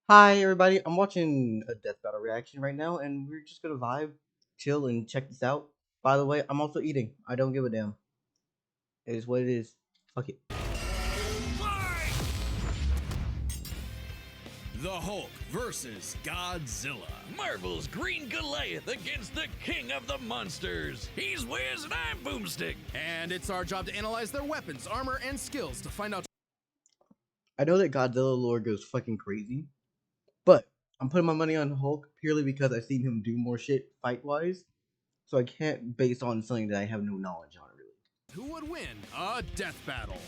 Hi everybody, I'm watching a death battle reaction right now, and we're just gonna vibe, chill, and check this out. By the way, I'm also eating. I don't give a damn. It is what it is. Fuck it. The Hulk versus Godzilla. Marvel's Green Goliath against the King of the Monsters. He's Wiz and I'm Boomstick. And it's our job to analyze their weapons, armor, and skills to find out. I know that Godzilla lore goes fucking crazy, but I'm putting my money on Hulk purely because I've seen him do more shit fight-wise, so I can't base on something that I have no knowledge on, really. Who would win a death battle?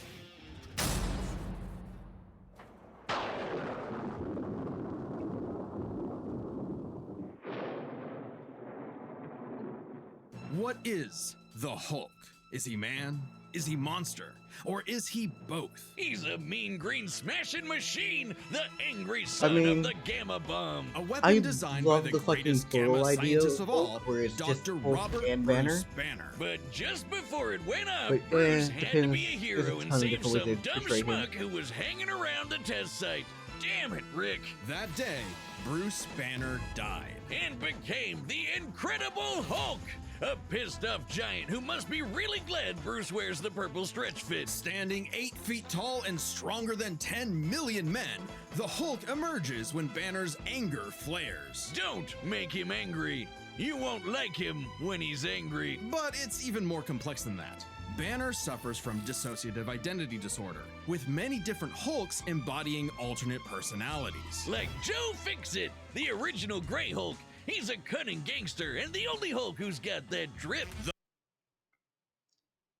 What is the Hulk? Is he man? Is he monster? Or is he both? He's a mean green smashing machine, the angry son of the Gamma Bomb. A weapon I designed love by the the fucking greatest plural gamma idea scientist of all, where it's just Dr. Hulk Robert and Bruce Banner. But just before it went up, But, Bruce had to depends. be a hero There's a and ton of save different some ways to dumb portray him. schmuck who was hanging around the test site. Damn it, Rick. That day, Bruce Banner died. And became the Incredible Hulk. A pissed off giant who must be really glad Bruce wears the purple stretch fit. Standing 8 feet tall and stronger than 10 million men, the Hulk emerges when Banner's anger flares. Don't make him angry. You won't like him when he's angry. But it's even more complex than that. Banner suffers from dissociative identity disorder, with many different Hulks embodying alternate personalities. Like Joe Fixit, the original Grey Hulk. He's a cunning gangster and the only Hulk who's got that drip.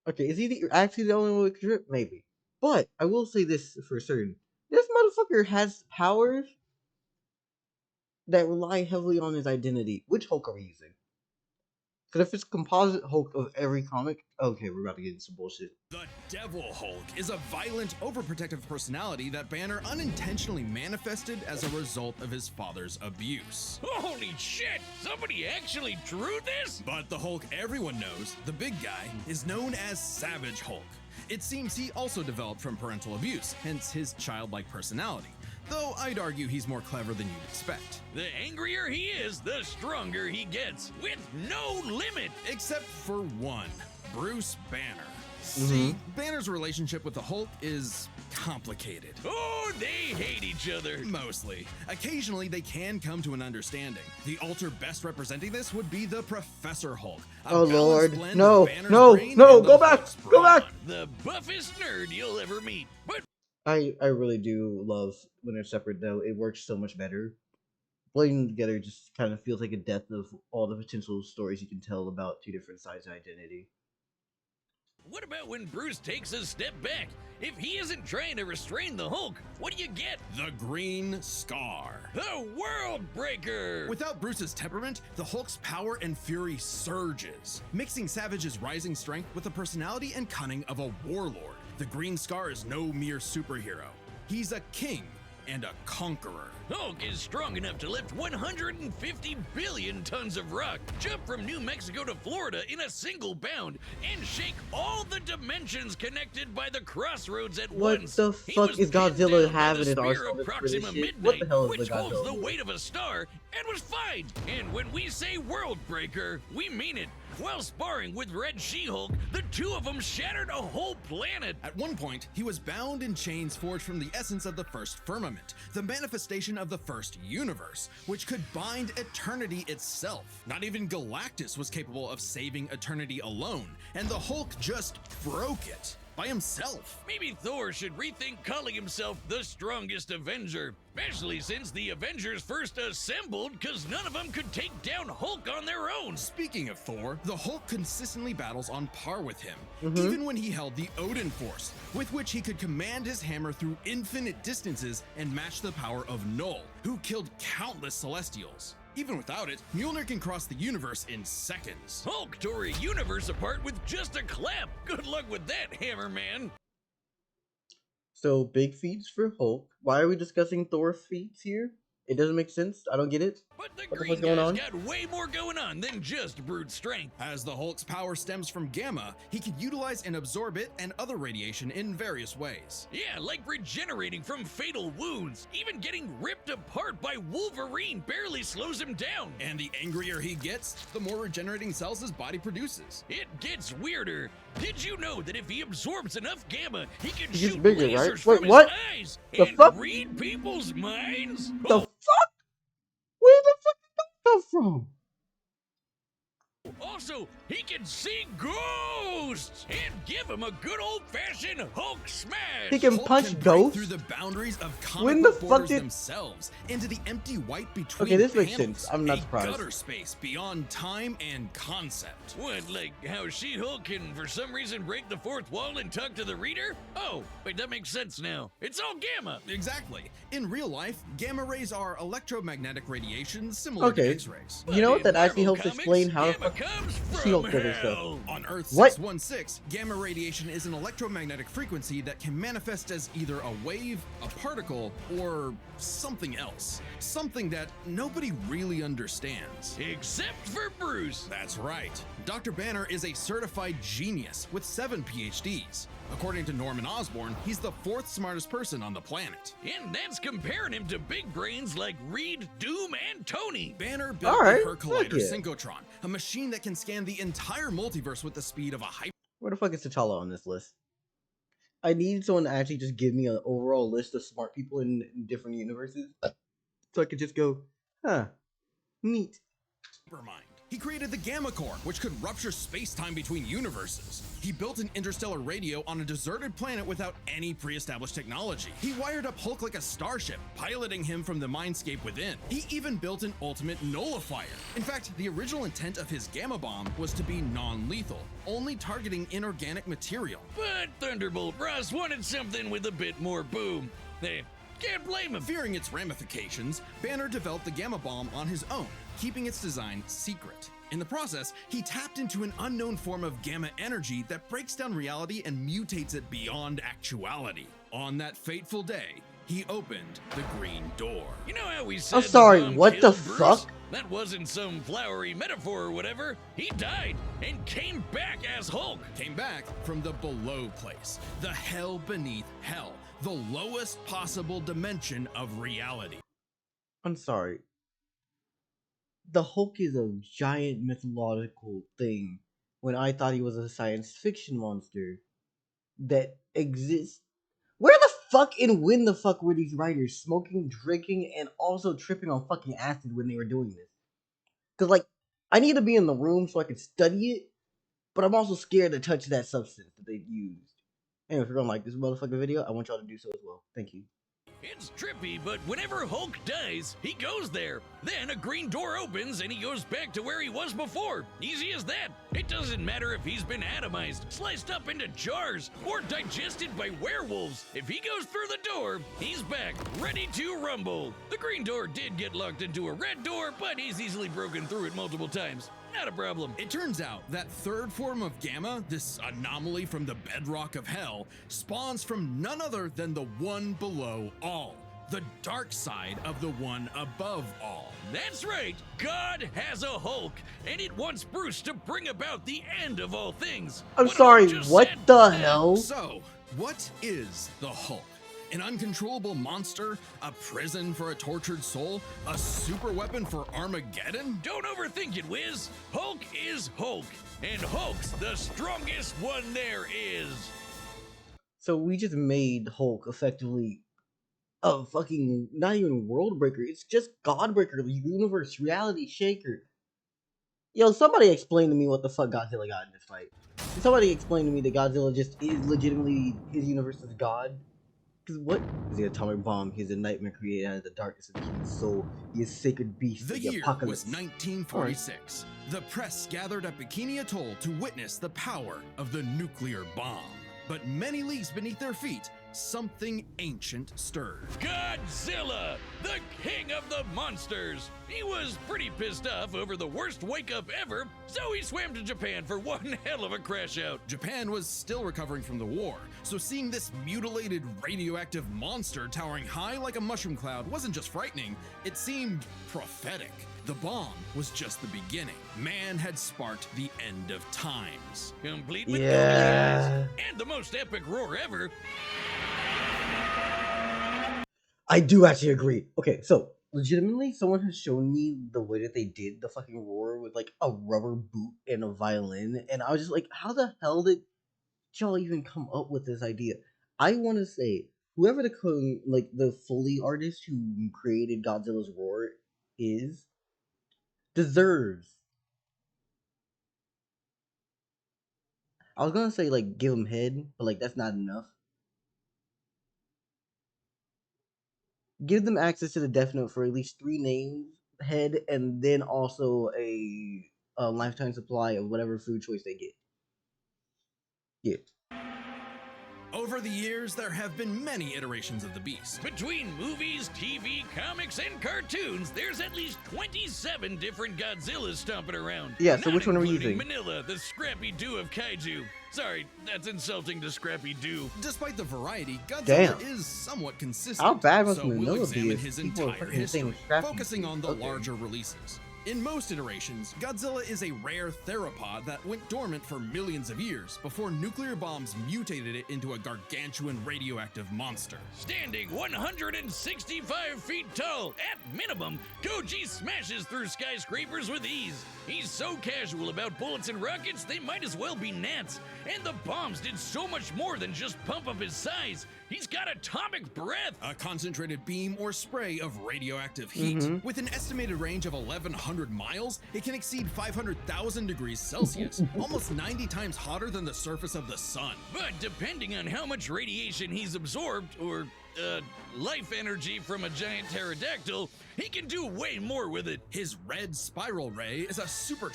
Okay, is he actually the only one with drip? Maybe. But I will say this for certain. This motherfucker has powers that rely heavily on his identity. Which Hulk are we using? Because if it's composite Hulk of every comic, okay, we're about to get into some bullshit. The Devil Hulk is a violent, overprotective personality that Banner unintentionally manifested as a result of his father's abuse. Holy shit! Somebody actually drew this? But the Hulk everyone knows, the big guy, is known as Savage Hulk. It seems he also developed from parental abuse, hence his childlike personality. Though I'd argue he's more clever than you'd expect. The angrier he is, the stronger he gets, with no limit. Except for one, Bruce Banner. See, Banner's relationship with the Hulk is complicated. Oh, they hate each other. Mostly. Occasionally, they can come to an understanding. The alter best representing this would be the Professor Hulk. Oh lord, no, go back, go back! The buffest nerd you'll ever meet. But I really do love when they're separate though. It works so much better. Blending them together just kind of feels like a death of all the potential stories you can tell about two different sides of identity. what about when Bruce takes a step back? If he isn't trying to restrain the Hulk, what do you get? The Green Scar. The World Breaker! Without Bruce's temperament, the Hulk's power and fury surges, mixing Savage's rising strength with the personality and cunning of a warlord. The Green Scar is no mere superhero. He's a king and a conqueror. Hulk is strong enough to lift 150 billion tons of rock, jump from New Mexico to Florida in a single bound, and shake all the dimensions connected by the crossroads at once. What the fuck is Godzilla having in Spear arsenal of for this Proxima shit? Midnight, What the hell is which the holds the Godzilla? weight of a star, and was fine. And when we say World Breaker, we mean it. While sparring with Red She-Hulk, the two of them shattered a whole planet. At one point, he was bound in chains forged from the essence of the first firmament, the manifestation of the first universe, which could bind eternity itself. Not even Galactus was capable of saving eternity alone, and the Hulk just broke it by himself. Maybe Thor should rethink calling himself the strongest Avenger, especially since the Avengers first assembled because none of them could take down Hulk on their own. Speaking of Thor, the Hulk consistently battles on par with him, even when he held the Odin Force, with which he could command his hammer through infinite distances and match the power of Null, who killed countless Celestials. Even without it, Mjolnir can cross the universe in seconds. Hulk tore a universe apart with just a clap. Good luck with that, Hammerman. So big feats for Hulk. Why are we discussing Thor's feats here? It doesn't make sense. I don't get it. But the What the green fuck's going guy's on? got way more going on than just brute strength. As the Hulk's power stems from gamma, he can utilize and absorb it and other radiation in various ways. Yeah, like regenerating from fatal wounds. Even getting ripped apart by Wolverine barely slows him down. And the angrier he gets, the more regenerating cells his body produces. It gets weirder. Did you know that if he absorbs enough gamma, he can He gets shoot bigger, lasers right? from Wait, what? his eyes The and fuck? read people's minds? The fuck? Where the fuck did that come from? Also, he can see ghosts and give him a good old-fashioned Hulk smash. He can Hulk punch break ghosts? through the boundaries of When comic the book fuck borders did- themselves into the empty white between Okay, this makes panels, sense. I'm not a surprised. gutter space beyond time and concept. What, like how She-Hulk can for some reason break the fourth wall and talk to the reader? Oh, wait, that makes sense now. It's all gamma. Exactly. In real life, gamma rays are electromagnetic radiation similar to Okay. X-rays. You know what? But That in actually Marvel helps comics, explain how the gamma fuck comes from She-Hulk did this stuff. hell. On Earth What? 616, gamma radiation is an electromagnetic frequency that can manifest as either a wave, a particle, or something else. Something that nobody really understands. Except for Bruce. That's right. Dr. Banner is a certified genius with 7 PhDs. According to Norman Osborn, he's the 4th smartest person on the planet. And that's comparing him to big brains like Reed, Doom, and Tony. Banner built Alright, the fuck Herculator yeah. Synchrotron, a machine that can scan the entire multiverse with the speed of a hyper. Where the fuck is T'Challa on this list? I need someone to actually just give me an overall list of smart people in different universes, so I could just go, huh, neat. Mind. He created the Gamma Core, which could rupture space-time between universes. He built an interstellar radio on a deserted planet without any pre-established technology. He wired up Hulk like a starship, piloting him from the mindscape within. He even built an ultimate nullifier. In fact, the original intent of his Gamma Bomb was to be non-lethal, only targeting inorganic material. But Thunderbolt Ross wanted something with a bit more boom. They can't blame him. Fearing its ramifications, Banner developed the Gamma Bomb on his own, keeping its design secret. In the process, he tapped into an unknown form of gamma energy that breaks down reality and mutates it beyond actuality. On that fateful day, he opened the Green Door. You know how we said I'm sorry, the bomb what the killed Bruce? fuck? That wasn't some flowery metaphor or whatever. He died and came back as Hulk. Came back from the below place, the hell beneath hell, the lowest possible dimension of reality. I'm sorry. The Hulk is a giant mythological thing when I thought he was a science fiction monster that exists. Where the fuck and when the fuck were these writers smoking, drinking, and also tripping on fucking acid when they were doing this? Because, like, I need to be in the room so I can study it, but I'm also scared to touch that substance that they've used. Anyway, if you're gonna like this motherfucking video, I want y'all to do so as well. Thank you. It's trippy, but whenever Hulk dies, he goes there. Then a green door opens and he goes back to where he was before. Easy as that. It doesn't matter if he's been atomized, sliced up into jars, or digested by werewolves. If he goes through the door, he's back, ready to rumble. The green door did get locked into a red door, but he's easily broken through it multiple times. Not a problem. It turns out that third form of gamma, this anomaly from the bedrock of hell, spawns from none other than the one below all, the dark side of the one above all. That's right, God has a Hulk, and it wants Bruce to bring about the end of all things. I'm What sorry, Hulk just what said, the hell? So, what is the Hulk? An uncontrollable monster? A prison for a tortured soul? A super weapon for Armageddon? Don't overthink it, Wiz. Hulk is Hulk, and Hulk's the strongest one there is. So we just made Hulk effectively a fucking, not even world breaker, it's just God breaker, universe, reality shaker. Yo, somebody explain to me what the fuck Godzilla got in this fight. Somebody explain to me that Godzilla just is legitimately his universe's God. Because what? He's the atomic bomb, he's a nightmare created out of the darkness of the human soul, he is sacred beast The of the year apocalypse. was 1946. The press gathered at Bikini Atoll to witness the power of the nuclear bomb. But many leagues beneath their feet, something ancient stirred. Godzilla, the king of the monsters. He was pretty pissed off over the worst wake-up ever, so he swam to Japan for one hell of a crash out. Japan was still recovering from the war, so seeing this mutilated radioactive monster towering high like a mushroom cloud wasn't just frightening, it seemed prophetic. The bomb was just the beginning. Man had sparked the end of times. Complete with and the most epic roar ever. I do actually agree. Okay, so legitimately, someone has shown me the way that they did the fucking roar with like a rubber boot and a violin, and I was just like, how the hell did y'all even come up with this idea? I want to say, whoever the Foley artist who created Godzilla's roar is, deserves. I was gonna say like give him head, but like that's not enough. Give them access to the Death Note for at least 3 names, head, and then also a lifetime supply of whatever food choice they get. Yeah. Over the years, there have been many iterations of the beast. Between movies, TV, comics, and cartoons, there's at least 27 different Godzillas stomping around. Yeah, so which one are we using? Manila, the Scrappy Doo of kaiju. Sorry, that's insulting to Scrappy Doo. Despite the variety, Godzilla is somewhat consistent. How bad must so we'll Manila examine be? his People are entire fucking history, saying Scrappy focusing Doo. on the Okay. larger releases. In most iterations, Godzilla is a rare theropod that went dormant for millions of years before nuclear bombs mutated it into a gargantuan radioactive monster. Standing 165 feet tall, at minimum, Koji smashes through skyscrapers with ease. He's so casual about bullets and rockets, they might as well be gnats. And the bombs did so much more than just pump up his size. He's got atomic breath. A concentrated beam or spray of radioactive heat. With an estimated range of 1,100 miles, it can exceed 500,000 degrees Celsius, almost 90 times hotter than the surface of the sun. But depending on how much radiation he's absorbed, or life energy from a giant pterodactyl, he can do way more with it. His red spiral ray is a super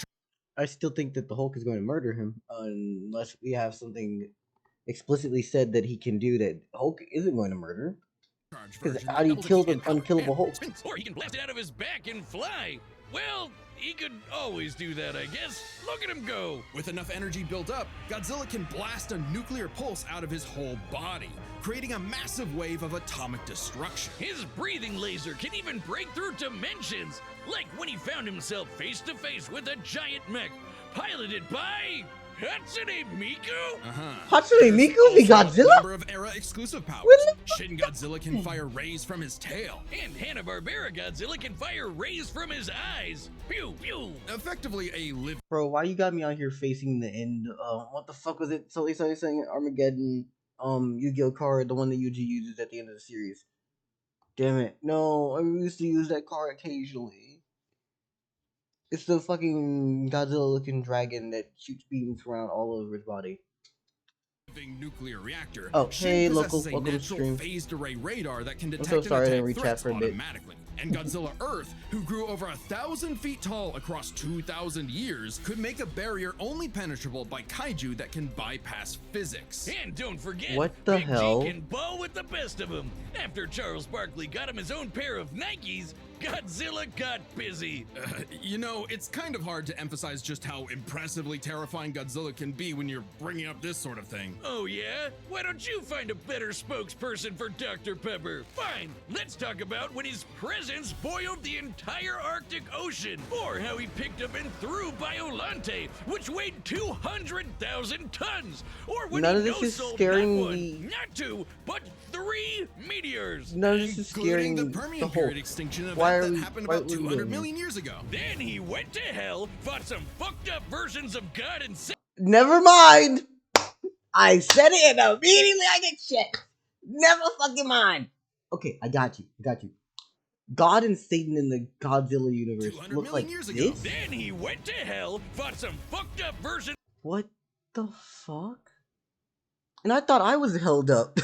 I still think that the Hulk is going to murder him unless we have something explicitly said that he can do that Hulk isn't going to murder. Because how do you kill the unkillable Hulk? Or he can blast it out of his back and fly. Well, he could always do that, I guess. Look at him go. With enough energy built up, Godzilla can blast a nuclear pulse out of his whole body, creating a massive wave of atomic destruction. His breathing laser can even break through dimensions, like when he found himself face to face with a giant mech, piloted by Hatsune Miku? Hatsune Miku be Godzilla? Number of era exclusive powers. Shin Godzilla can fire rays from his tail. And Hanna-Barbera Godzilla can fire rays from his eyes. Pew, pew. Effectively a live. Bro, why you got me out here facing the end? What the fuck was it? So he's saying Armageddon, Yu-Gi-Oh card, the one that Yuji uses at the end of the series. Damn it. No, I used to use that card occasionally. It's the fucking Godzilla-looking dragon that shoots beams around all over his body. Nuclear reactor. Oh, hey, Shin local possesses a natural stream. phased array radar that can detect so sorry, I and didn't attack reach out threats for a bit. automatically. And Godzilla Earth, who grew over 1,000 feet tall across 2,000 years, could make a barrier only penetrable by kaiju that can bypass physics. And don't forget, What the Big hell? G can ball with the best of them. After Charles Barkley got him his own pair of Nikes, Godzilla got busy. You know, it's kind of hard to emphasize just how impressively terrifying Godzilla can be when you're bringing up this sort of thing. Oh yeah? Why don't you find a better spokesperson for Dr. Pepper? Fine, let's talk about when his presence boiled the entire Arctic Ocean, or how he picked up and threw Biolante, which weighed 200,000 tons, or when None he of this is no-sold scaring not one, me. not 2, but 3 meteors. None of this is Including scaring the the Permian Hulk. period extinction event Why are that we- happened why about are we 200 doing million years ago. Then he went to hell, fought some fucked up versions of God and Satan. Never mind. I said it and immediately I get shit. Never fucking mind. Okay, I got you. God and Satan in the Godzilla universe 200 look million like years ago. this? Then he went to hell, fought some fucked up versions What the fuck? And I thought I was held up.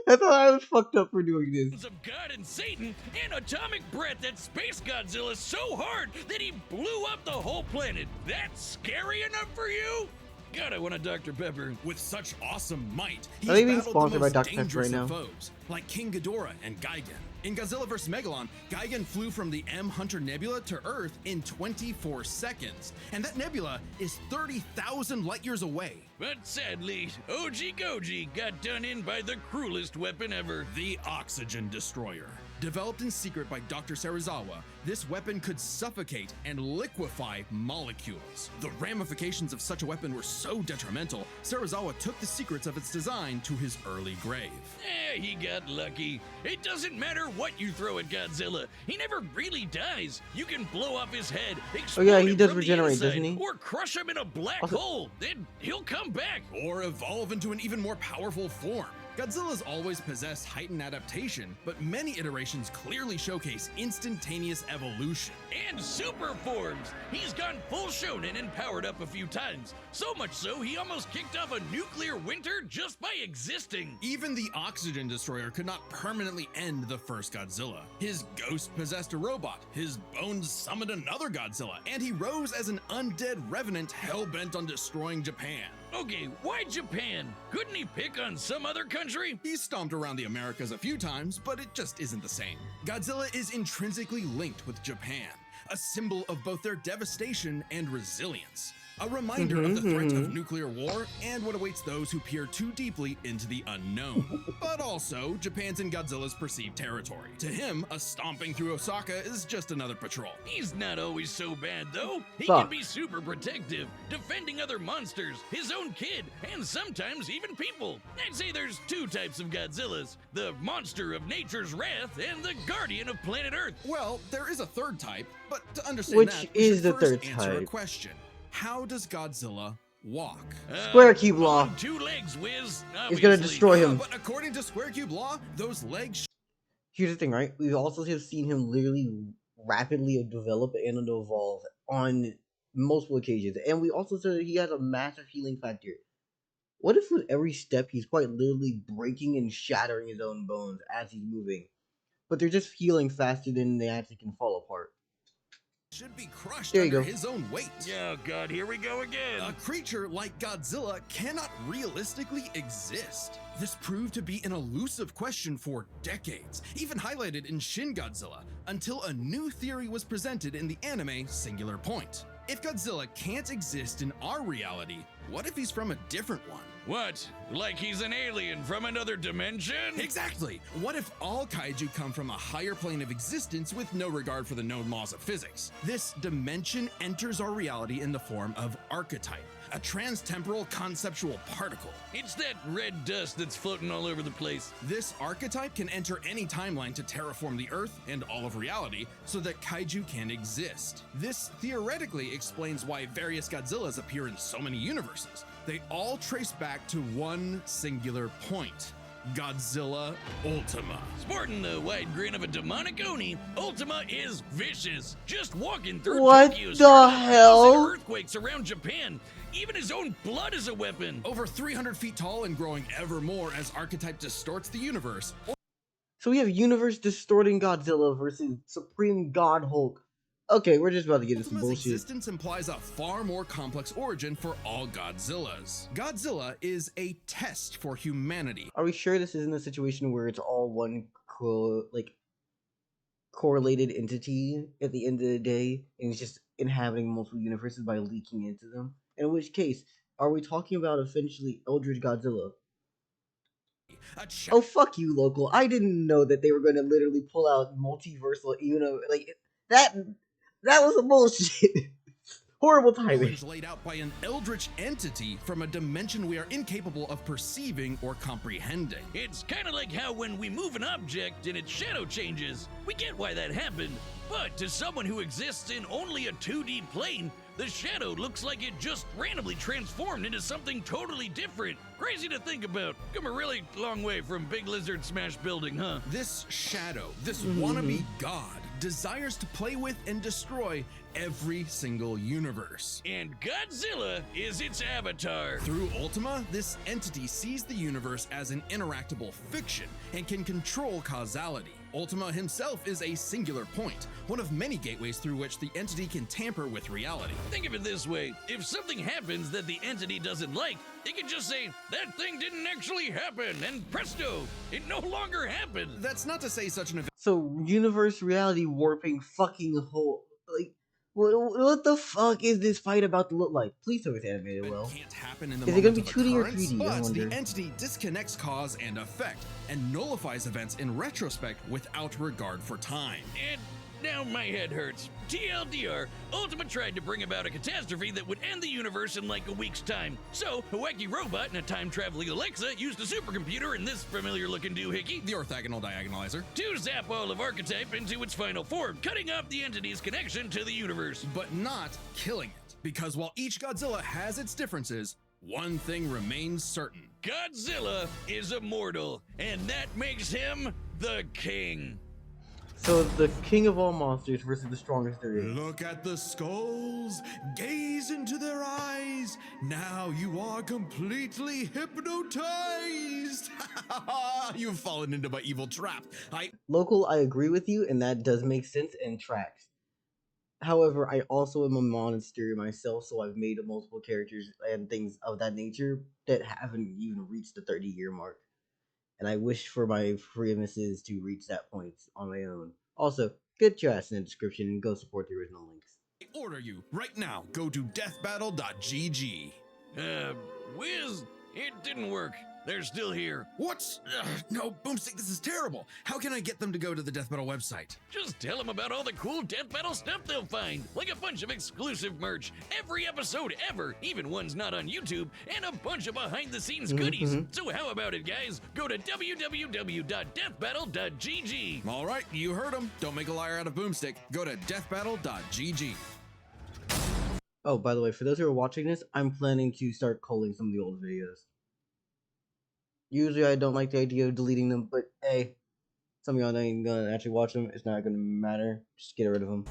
I thought I was fucked up for doing this. of God and Satan, and atomic breath that Space Godzilla so hard that he blew up the whole planet. That's scary enough for you? gotta want a Dr. Pepper. With such awesome might, Are they he's being battled sponsored the by most Dr. Pepper dangerous right of now? foes, like King Ghidorah and Gigan. In Godzilla vs. Megalon, Gigan flew from the M Hunter Nebula to Earth in 24 seconds, and that nebula is 30,000 light years away. But sadly, OG Goji got done in by the cruelest weapon ever. The Oxygen Destroyer. Developed in secret by Dr. Serizawa, this weapon could suffocate and liquefy molecules. The ramifications of such a weapon were so detrimental, Serizawa took the secrets of its design to his early grave. He got lucky. It doesn't matter what you throw at Godzilla. He never really dies. You can blow off his head, explode Oh yeah, he him does from the regenerate, inside, doesn't he? or crush him in a black Also- hole. Then he'll come back. Or evolve into an even more powerful form. Godzilla's always possessed heightened adaptation, but many iterations clearly showcase instantaneous evolution. And super forms. He's gone full shonen and powered up a few times. So much so, he almost kicked off a nuclear winter just by existing. Even the Oxygen Destroyer could not permanently end the first Godzilla. His ghost possessed a robot, his bones summoned another Godzilla, and he rose as an undead revenant hell-bent on destroying Japan. Okay, why Japan? Couldn't he pick on some other country? He's stomped around the Americas a few times, but it just isn't the same. Godzilla is intrinsically linked with Japan, a symbol of both their devastation and resilience. A reminder of the threat of nuclear war and what awaits those who peer too deeply into the unknown. But also, Japan's in Godzilla's perceived territory. To him, a stomping through Osaka is just another patrol. He's not always so bad, though. He Fuck. can be super protective, defending other monsters, his own kid, and sometimes even people. I'd say there's two types of Godzillas: the monster of nature's wrath and the guardian of planet Earth. Well, there is a third type, but to understand Which that, we is should the first third answer a type? question. How does Godzilla walk? Square cube law. On two legs, Wiz. It's gonna obviously. destroy him. But according to Square Cube law, those legs Here's the thing, right? We've also have seen him literally rapidly develop and evolve on multiple occasions. And we also said he has a massive healing factor. What if with every step he's quite literally breaking and shattering his own bones as he's moving? But they're just healing faster than they actually can fall apart. should be crushed There you under go. his own weight. Oh god, here we go again. A creature like Godzilla cannot realistically exist. This proved to be an elusive question for decades, even highlighted in Shin Godzilla, until a new theory was presented in the anime Singular Point. If Godzilla can't exist in our reality, what if he's from a different one? What? Like he's an alien from another dimension? Exactly! What if all kaiju come from a higher plane of existence with no regard for the known laws of physics? This dimension enters our reality in the form of archetype, a transtemporal conceptual particle. It's that red dust that's floating all over the place. This archetype can enter any timeline to terraform the Earth and all of reality so that kaiju can exist. This theoretically explains why various Godzillas appear in so many universes. They all trace back to one singular point: Godzilla Ultima. Sporting the wide grin of a demonic Oni, Ultima is vicious. Just walking through What Tokyo, the starting hell? causing earthquakes around Japan. Even his own blood is a weapon. Over 300 feet tall and growing ever more as archetype distorts the universe. So we have universe distorting Godzilla versus Supreme God Hulk. Okay, we're just about to get into some Ultima's bullshit. existence implies a far more complex origin for all Godzillas. Godzilla is a test for humanity. Are we sure this isn't a situation where it's all one correlated entity at the end of the day, and it's just inhabiting multiple universes by leaking into them? In which case, are we talking about essentially Eldritch Godzilla? Oh, fuck you, local. I didn't know that they were going to literally pull out multiversal, that was a bullshit. Horrible timing. Challenge laid out by an eldritch entity from a dimension we are incapable of perceiving or comprehending. It's kind of like how when we move an object and its shadow changes, we get why that happened. But to someone who exists in only a 2D plane, the shadow looks like it just randomly transformed into something totally different. Crazy to think about. Come a really long way from Big Lizard Smash Building, huh? This shadow, this wannabe god, desires to play with and destroy every single universe. And Godzilla is its avatar. Through Ultima, this entity sees the universe as an interactable fiction and can control causality. Ultima himself is a singular point, one of many gateways through which the entity can tamper with reality. Think of it this way, if something happens that the entity doesn't like, it can just say, that thing didn't actually happen, and presto, it no longer happened. That's not to say such an event. So, universe reality warping fucking whole. Like, what the fuck is this fight about to look like? Please tell me it's animated well. Can't happen in the Is it gonna moment be of 2D or occurrence, 3D? I but wonder. the entity disconnects cause and effect and nullifies events in retrospect without regard for time. And now my head hurts. TLDR, Ultima tried to bring about a catastrophe that would end the universe in like a week's time. So, a wacky robot and a time-traveling Alexa used a supercomputer and this familiar-looking doohickey The orthogonal diagonalizer. to zap all of Archetype into its final form, cutting off the entity's connection to the universe. But not killing it. Because while each Godzilla has its differences, one thing remains certain. Godzilla is immortal, and that makes him the king. So, the king of all monsters versus the strongest there is. Look at the skulls, gaze into their eyes. Now you are completely hypnotized. You've fallen into my evil trap. Local, I agree with you, and that does make sense and tracks. However, I also am a monster myself, so I've made multiple characters and things of that nature that haven't even reached the 30-year mark. And I wish for my freemasses to reach that point on my own. Also, get your ass in the description and go support the original links. Order you right now. Go to deathbattle.gg. Wiz, it didn't work. They're still here. What? No, Boomstick, this is terrible. How can I get them to go to the Death Battle website? Just tell them about all the cool Death Battle stuff they'll find, like a bunch of exclusive merch, every episode ever, even ones not on YouTube, and a bunch of behind-the-scenes goodies. So how about it, guys? Go to www.deathbattle.gg. All right, you heard him. Don't make a liar out of Boomstick. Go to deathbattle.gg. Oh, by the way, for those who are watching this, I'm planning to start culling some of the old videos. Usually I don't like the idea of deleting them, but hey, some of y'all ain't gonna actually watch them. It's not gonna matter. Just get rid of them.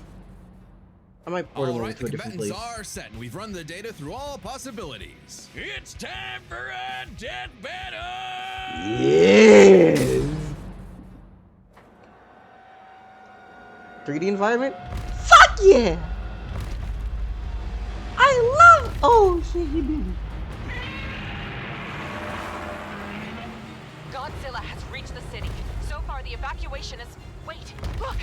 I might port them over to a different place. The combatants are set, and we've run the data through all possibilities. It's time for a death battle! Yes! 3D environment? Fuck yeah! I love. Oh shit, you did it. Godzilla has reached the city. So far, the evacuation is... Wait, look!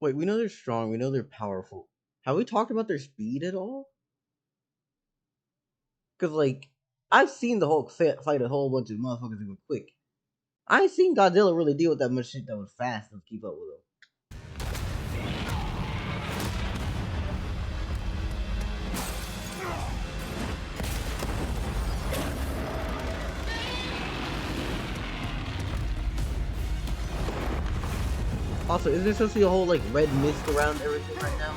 Wait, we know they're strong. We know they're powerful. Have we talked about their speed at all? Because, like, I've seen the Hulk fight a whole bunch of motherfuckers even quick. I ain't seen Godzilla really deal with that much shit that was fast and keep up with him. Also, isn't there supposed to be a whole, like, red mist around everything right now?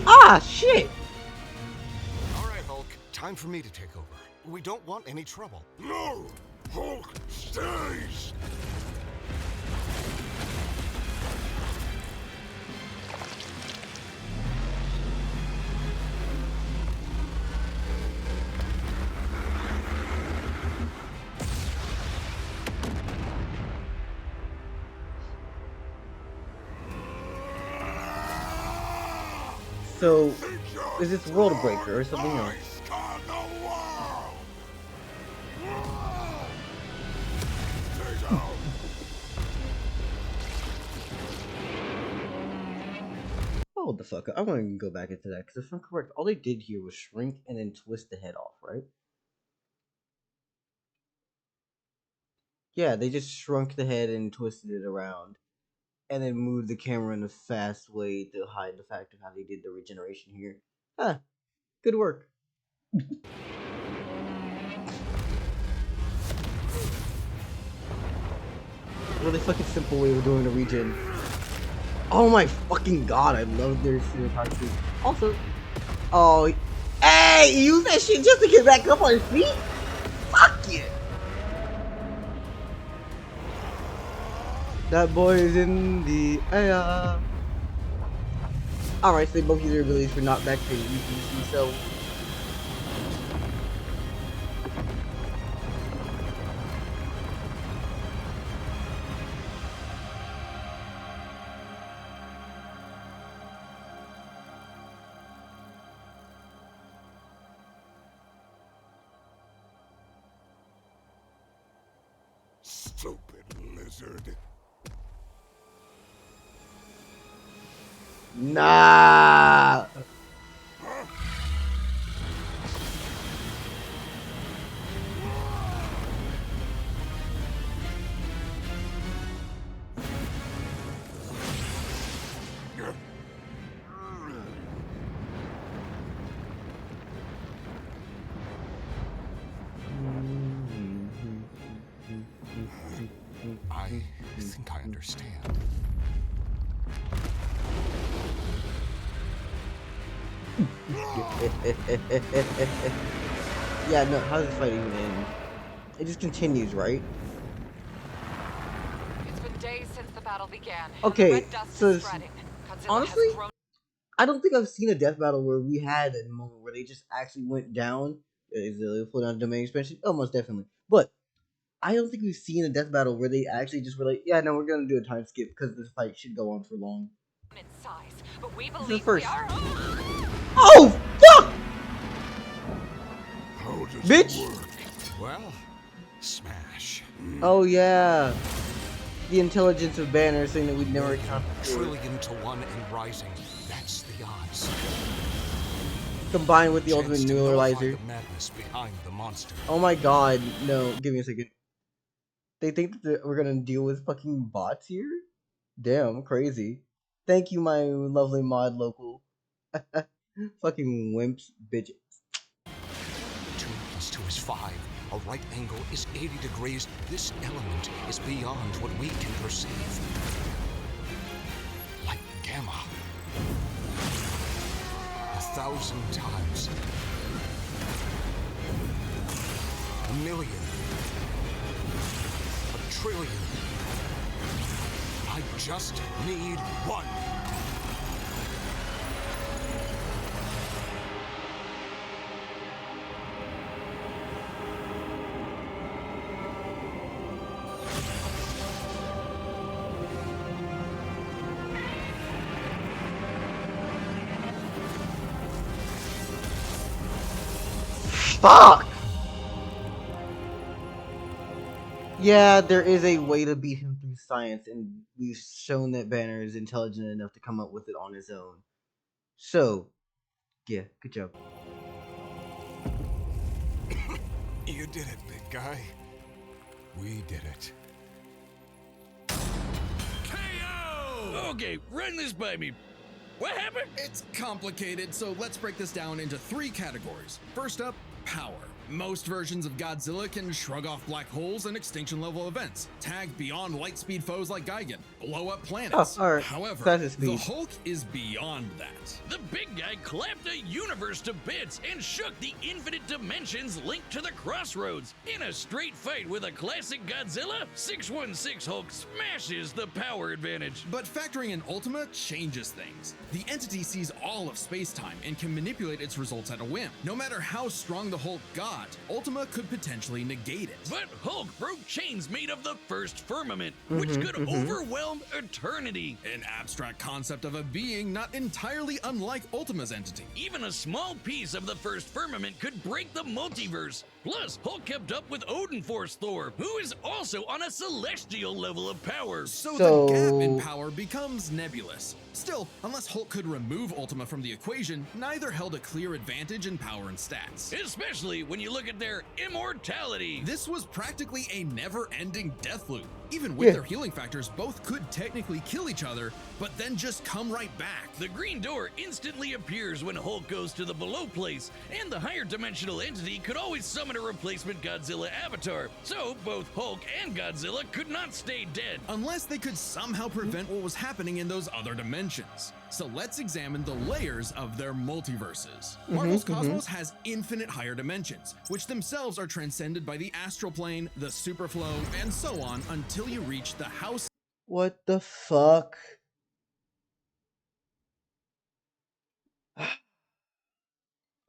Ah, shit! Alright, Hulk. Time for me to take over. We don't want any trouble. No! Hulk stays! So, is this World Breaker or something else? Hold the fuck up. I want to go back into that, because if I'm correct, all they did here was shrink and then twist the head off, right? Yeah, they just shrunk the head and twisted it around. And then moved the camera in a fast way to hide the fact of how they did the regeneration here. Huh. Good work. Really fucking simple way of doing the regen. Oh my fucking god, I love their cinematography. Also, oh, Hey, use that shit just to get back up on his feet? Fuck yeah. That boy is in the air. Alright, so they both use their abilities for knockback to use themselves. Stupid lizard. Nah. I think I understand. Yeah, no, how does this fight even end? It just continues, right? It's been days since the battle began. Okay, The red dust so is spreading. Godzilla honestly, has grown. I don't think I've seen a death battle where we had a moment where they just actually went down. Is the full down domain expansion? Almost definitely. But I don't think we've seen a death battle where they actually just were like, yeah, no, we're gonna do a time skip because this fight should go on for long. In size, but we This is believe first. we are. Oh fuck! How does Bitch! it work? Well, smash. Oh yeah, the intelligence of Banner saying that we'd never encountered before. 1,000,000,000,000 and rising. That's the odds. Combined with the Chance ultimate to nullify neuralizer. the madness behind the monster. Oh my god, no, give me a second. They think that we're gonna deal with fucking bots here? Damn, crazy. Thank you, my lovely mod local. Fucking wimps, bitches. 2 + 2 is 5. A right angle is 80 degrees. This element is beyond what we can perceive. Like gamma. 1,000 times. 1,000,000. 1,000,000,000,000. I just need one. Fuck! Yeah, there is a way to beat him through science, and we've shown that Banner is intelligent enough to come up with it on his own. So, yeah, good job. You did it, big guy. We did it. KO! Okay, run this by me. What happened? It's complicated, so let's break this down into 3 categories. First up, power. Most versions of Godzilla can shrug off black holes and extinction-level events, tag beyond light-speed foes like Gigan, blow up planets. Oh, alright. However, Faster speed. the Hulk is beyond that. The big guy clapped a universe to bits and shook the infinite dimensions linked to the crossroads. In a straight fight with a classic Godzilla, 616 Hulk smashes the power advantage. But factoring in Ultima changes things. The entity sees all of space-time and can manipulate its results at a whim. No matter how strong the Hulk got, Ultima could potentially negate it. But Hulk broke chains made of the first firmament, which could overwhelm eternity. An abstract concept of a being not entirely unlike Ultima's entity. Even a small piece of the first firmament could break the multiverse. Plus, Hulk kept up with Odin Force Thor, who is also on a celestial level of power. So the gap in power becomes nebulous. Still, unless Hulk could remove Ultima from the equation, neither held a clear advantage in power and stats. Especially when you look at their immortality. This was practically a never-ending death loop. Even with their healing factors, both could technically kill each other, but then just come right back. The green door instantly appears when Hulk goes to the below place, and the higher dimensional entity could always summon a replacement Godzilla avatar. So both Hulk and Godzilla could not stay dead. Unless they could somehow prevent what was happening in those other dimensions. So let's examine the layers of their multiverses. Marvel's cosmos has infinite higher dimensions, which themselves are transcended by the astral plane, the superflow, and so on until you reach the house. What the fuck?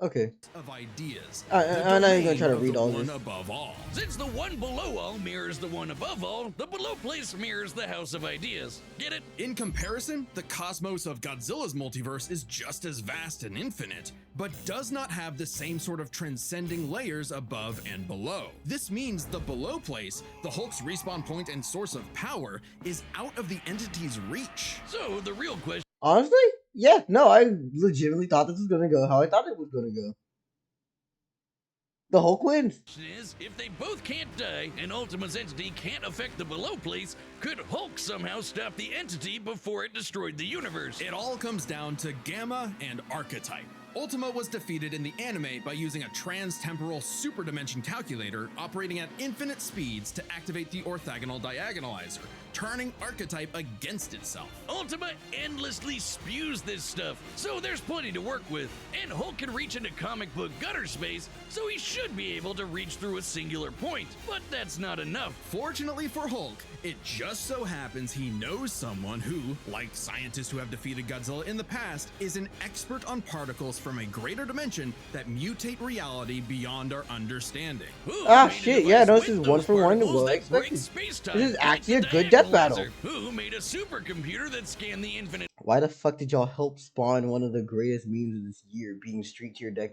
Okay. Of ideas. I'm not even gonna try to read all one this. above all. Since the one below all mirrors the one above all, the below place mirrors the house of ideas. Get it? In comparison, the cosmos of Godzilla's multiverse is just as vast and infinite, but does not have the same sort of transcending layers above and below. This means the below place, the Hulk's respawn point and source of power, is out of the entity's reach. So the real question Honestly, yeah, no, I legitimately thought this was gonna go how I thought it was gonna go. The Hulk wins. is, if they both can't die and Ultima's entity can't affect the below place, could Hulk somehow stop the entity before it destroyed the universe? It all comes down to Gamma and Archetype. Ultima was defeated in the anime by using a trans-temporal superdimension calculator operating at infinite speeds to activate the orthogonal diagonalizer, turning Archetype against itself. Ultima endlessly spews this stuff, so there's plenty to work with. And Hulk can reach into comic book gutter space, so he should be able to reach through a singular point. But that's not enough. Fortunately for Hulk, it just so happens he knows someone who, like scientists who have defeated Godzilla in the past, is an expert on particles from a greater dimension that mutate reality beyond our understanding. Ah, shit, yeah, no, this is one for one to what I expected. This is actually a good death battle. Who made a supercomputer that scanned the infinite? Why the fuck did y'all help spawn one of the greatest memes of this year, being Street Tier Deku?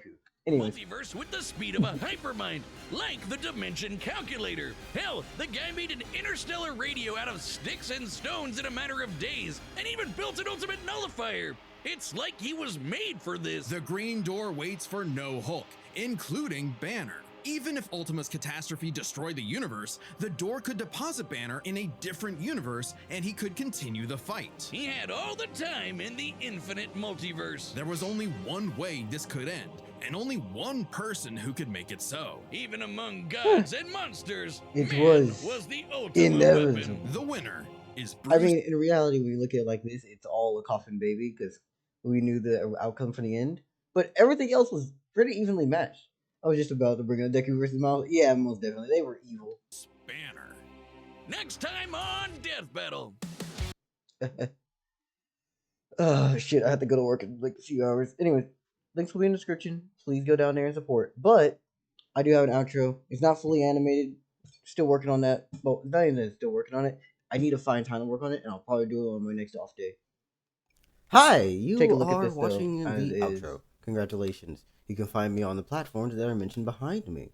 Anyways. Multiverse with the speed of a hypermind, like the Dimension Calculator. Hell, the guy made an interstellar radio out of sticks and stones in a matter of days, and even built an ultimate nullifier. It's like he was made for this. The Green Door waits for no Hulk, including Banner. Even if Ultima's catastrophe destroyed the universe, the door could deposit Banner in a different universe and he could continue the fight. He had all the time in the infinite multiverse. There was only one way this could end, and only one person who could make it so. Even among gods and monsters, It man was the ultimate inevitable. weapon. The winner is Bruce. I mean, in reality, when you look at it like this, it's all a coffin baby because we knew the outcome from the end. But everything else was pretty evenly matched. I was just about to bring up Deku versus Miles. Yeah, most definitely. They were evil. Banner. Next time on Death Battle. Oh, shit. I have to go to work in like a few hours. Anyway, links will be in the description. Please go down there and support. But I do have an outro. It's not fully animated. Still working on that. Well, not even that, still working on it. I need to find time to work on it, and I'll probably do it on my next off day. Hi, you Take a look are at this, watching though, the as outro. Congratulations. You can find me on the platforms that are mentioned behind me.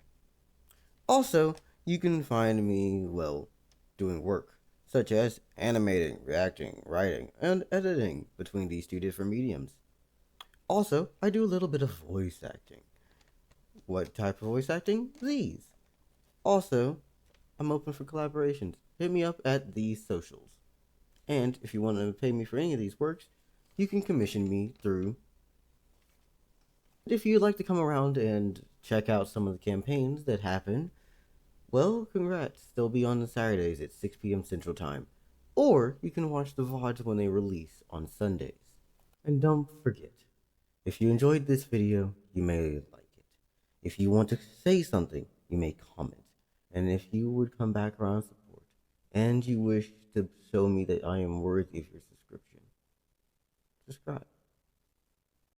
Also, you can find me, well, doing work, such as animating, reacting, writing, and editing between these two different mediums. Also, I do a little bit of voice acting. What type of voice acting? These. Also, I'm open for collaborations. Hit me up at these socials. And if you want to pay me for any of these works, you can commission me through. If you'd like to come around and check out some of the campaigns that happen, well, congrats. They'll be on the Saturdays at 6 p.m. Central Time. Or you can watch the VODs when they release on Sundays. And don't forget, if you enjoyed this video, you may like it. If you want to say something, you may comment. And if you would come back around support, and you wish to show me that I am worthy of your subscription, subscribe.